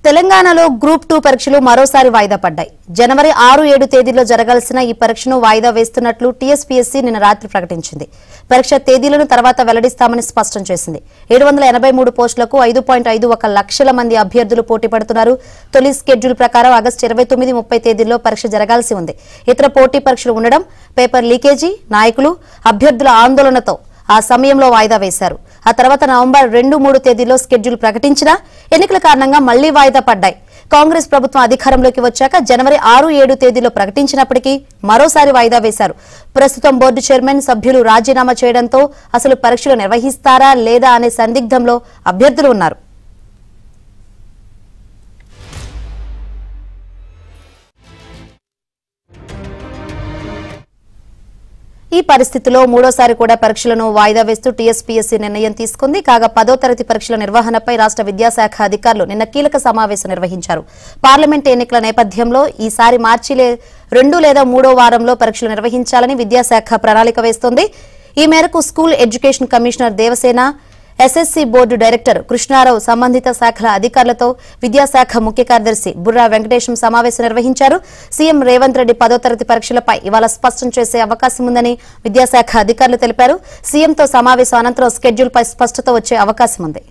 తెలంగాణలో గ్రూప్ 2 పరీక్షలు మరోసారి వాయిదా పడ్డాయి. జనవరి 6-7 తేదీల్లో జరగాల్సిన ఈ పరీక్షను వాయిదా వేస్తున్నట్లు టీఎస్పీఎస్సీ నిన్న రాత్రి ప్రకటించింది. పరీక్ష తేదీలను తర్వాత వెల్లడిస్తామని స్పష్టం చేసింది. 783 పోస్టులకు 5.51 లక్షల మంది అభ్యర్థులు పోటీ పడుతున్నారు. తొలి స్కెడ్యూల్ ప్రకారం ఆగస్టు 29, 30 తేదీల్లో పరీక్ష జరగాల్సి ఉంది. ఇతర పోటీ పరీక్షలు ఉండడం, పేపర్ లీకేజీ, నాయకులు, అభ్యర్థుల ఆందోళనతో ఆ సమయంలో వాయిదా వేశారు. ఆ తర్వాత నవంబర్ 2-3 తేదీల్లో స్కెడ్యూల్ ప్రకటించినా ఎన్నికల కారణంగా మళ్లీ వాయిదా పడ్డాయి. కాంగ్రెస్ ప్రభుత్వం అధికారంలోకి వచ్చాక జనవరి 6-7 తేదీలో ప్రకటించినప్పటికీ మరోసారి వాయిదా వేశారు. ప్రస్తుతం బోర్డు చైర్మన్, సభ్యులు రాజీనామా చేయడంతో అసలు పరీక్షలు నిర్వహిస్తారా లేదా అనే సందిగ్ధంలో అభ్యర్థులు ఉన్నారు. ఈ పరిస్థితిలో మూడోసారి కూడా పరీక్షలను వాయిదా వేస్తూ టీఎస్పీఎస్సీ నిర్ణయం తీసుకుంది. కాగా 10వ తరగతి పరీక్షల నిర్వహణపై రాష్ట్ర విద్యాశాఖ అధికారులు నిన్న కీలక సమావేశం నిర్వహించారు. పార్లమెంట్ ఎన్నికల నేపథ్యంలో ఈసారి మార్చి 2 లేదా 3వ వారంలో పరీక్షలు నిర్వహించాలని విద్యాశాఖ ప్రణాళిక వేస్తోంది. ఈ మేరకు school education commissioner Devasena, SSC board director Krishnarao సంబంధిత శాఖల అధికారులతో విద్యాశాఖ ముఖ్య కార్యదర్శి బుర్రా వెంకటేశం సమావేశం నిర్వహించారు. సీఎం రేవంత్ రెడ్డి 10వ తరగతి పరీక్షలపై ఇవాళ స్పష్టం చేసే అవకాశం ఉందని విద్యాశాఖ అధికారులు తెలిపారు. సీఎంతో సమావేశం అనంతరం స్కెడ్యూల్పై స్పష్టత వచ్చే అవకాశం ఉంది.